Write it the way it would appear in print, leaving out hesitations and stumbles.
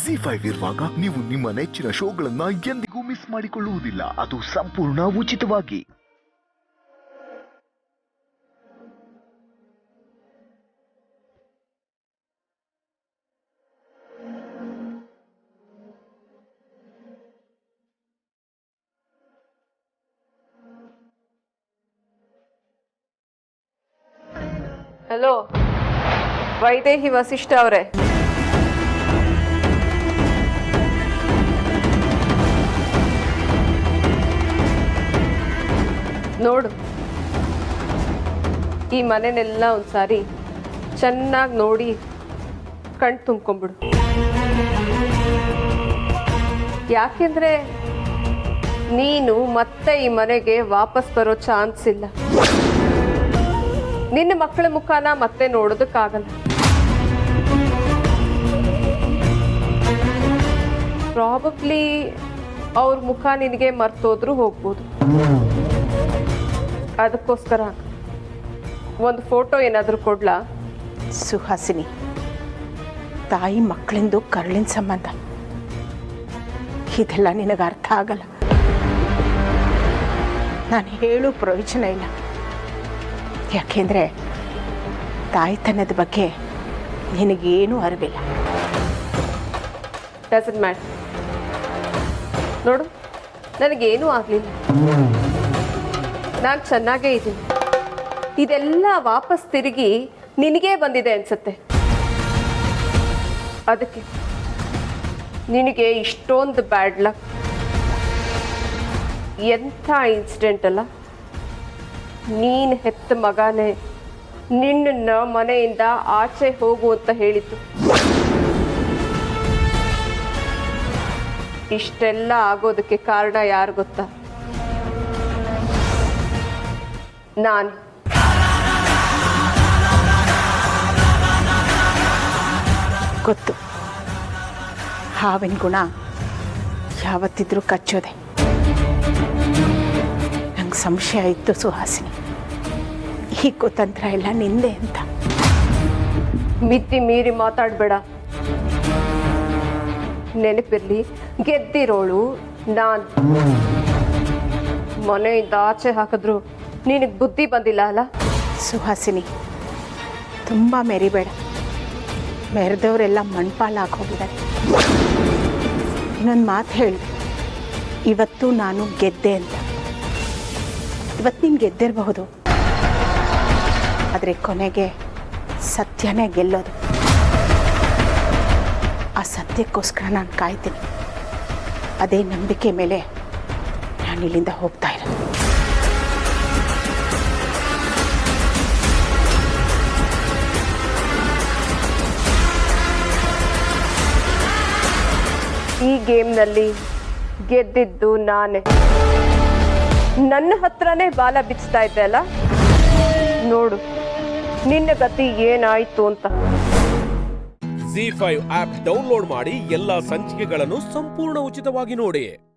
Z5 ಇರುವಾಗ ನೀವು ನಿಮ್ಮ ನೆಚ್ಚಿನ ಶೋಗಳನ್ನ ಎಂದಿಗೂ ಮಿಸ್ ಮಾಡಿಕೊಳ್ಳುವುದಿಲ್ಲ. ಅದು ಸಂಪೂರ್ಣ ಉಚಿತವಾಗಿ. ಹಲೋ, ವೈದೇಹಿ ವಸಿಷ್ಠ ಅವರೇ. ನೋಡು, ಈ ಮನೆನೆಲ್ಲ ಒಂದ್ಸಾರಿ ಚೆನ್ನಾಗಿ ನೋಡಿ ಕಣ್ ತುಂಬ್ಕೊಂಡ್ಬಿಡು. ಯಾಕೆಂದ್ರೆ ನೀನು ಮತ್ತೆ ಈ ಮನೆಗೆ ವಾಪಸ್ ಬರೋ ಚಾನ್ಸ್ ಇಲ್ಲ. ನಿನ್ನ ಮಕ್ಕಳ ಮುಖಾನ ಮತ್ತೆ ನೋಡೋದಕ್ಕಾಗಲ್ಲ. ಪ್ರಾಬಬ್ಲಿ ಅವ್ರ ಮುಖ ನಿನಗೆ ಮರ್ತೋದ್ರೂ ಹೋಗ್ಬೋದು. ಅದಕ್ಕೋಸ್ಕರ ಒಂದು ಫೋಟೋ ಏನಾದರೂ ಕೊಡ್ಲಾ? ಸುಹಾಸಿನಿ, ತಾಯಿ ಮಕ್ಕಳಿಂದು ಕರುಳಿನ ಸಂಬಂಧ. ಇದೆಲ್ಲ ನಿನಗೆ ಅರ್ಥ ಆಗಲ್ಲ. ನಾನು ಹೇಳೋ ಪ್ರಯೋಜನ ಇಲ್ಲ. ಯಾಕೆಂದರೆ ತಾಯ್ತನದ ಬಗ್ಗೆ ನಿನಗೇನೂ ಅರಿವಿಲ್ಲ. Doesn't matter. ನೋಡು, ನನಗೇನೂ ಆಗಲಿಲ್ಲ. ನಾನು ಚೆನ್ನಾಗೇ ಇದ್ದೀನಿ. ಇದೆಲ್ಲ ವಾಪಸ್ ತಿರುಗಿ ನಿನಗೇ ಬಂದಿದೆ ಅನ್ಸುತ್ತೆ. ಅದಕ್ಕೆ ನಿನಗೆ ಇಷ್ಟೊಂದು ಬ್ಯಾಡ್ ಲಕ್. ಎಂಥ ಇನ್ಸಿಡೆಂಟ್ ಅಲ್ಲ. ನೀನು ಹೆತ್ತ ಮಗನೇ ನಿನ್ನ ಮನೆಯಿಂದ ಆಚೆ ಹೋಗು ಅಂತ ಹೇಳಿತು. ಇಷ್ಟೆಲ್ಲ ಆಗೋದಕ್ಕೆ ಕಾರಣ ಯಾರು ಗೊತ್ತಾ? ನಾನು. ಗೊತ್ತು, ಹಾವಿನ ಗುಣ ಯಾವತ್ತಿದ್ರೂ ಕಚ್ಚೋದೆ. ನಂಗೆ ಸಂಶಯ ಇತ್ತು ಸುಹಾಸಿನಿ, ಈ ಕುತಂತ್ರ ಎಲ್ಲ ನಿಂದೆ ಅಂತ. ಮಿತಿ ಮೀರಿ ಮಾತಾಡಬೇಡ. ನೆನಪಿರ್ಲಿ, ಗೆದ್ದಿರೋಳು ನಾನು. ಮನೆಯಿಂದ ಆಚೆ ಹಾಕಿದ್ರು ನಿನಗೆ ಬುದ್ಧಿ ಬಂದಿಲ್ಲ ಅಲ್ಲ? ಸುಹಾಸಿನಿ, ತುಂಬ ಮೆರಿಬೇಡ. ಮೆರೆದವರೆಲ್ಲ ಮಣ್ಪಾಲಾಗಿ ಹೋಗಿದ್ದಾರೆ. ಇನ್ನೊಂದು ಮಾತು ಹೇಳಿ, ಇವತ್ತು ನಾನು ಗೆದ್ದೆ ಅಂತ. ಇವತ್ತು ನೀನು ಗೆದ್ದಿರಬಹುದು, ಆದರೆ ಕೊನೆಗೆ ಸತ್ಯನೇ ಗೆಲ್ಲೋದು. ಆ ಸತ್ಯಕ್ಕೋಸ್ಕರ ನಾನು ಕಾಯ್ತೀನಿ. ಅದೇ ನಂಬಿಕೆ ಮೇಲೆ ನಾನು ಇಲ್ಲಿಂದ ಹೋಗ್ತಾ ಇರೋದು. ಈ ಗೇಮ್ನಲ್ಲಿ ಗೆದ್ದಿದ್ದು ನಾನೇ. ನನ್ನ ಹತ್ರನೇ ಬಾಲ ಬಿಚ್ತಾ ಇದ್ದೆ ಅಲ್ಲ? ನೋಡು ನಿನ್ನ ಗತಿ ಏನಾಯ್ತು ಅಂತ. Z5 ಆಪ್ ಡೌನ್ಲೋಡ್ ಮಾಡಿ ಎಲ್ಲಾ ಸಂಚಿಕೆಗಳನ್ನು ಸಂಪೂರ್ಣ ಉಚಿತವಾಗಿ ನೋಡಿ.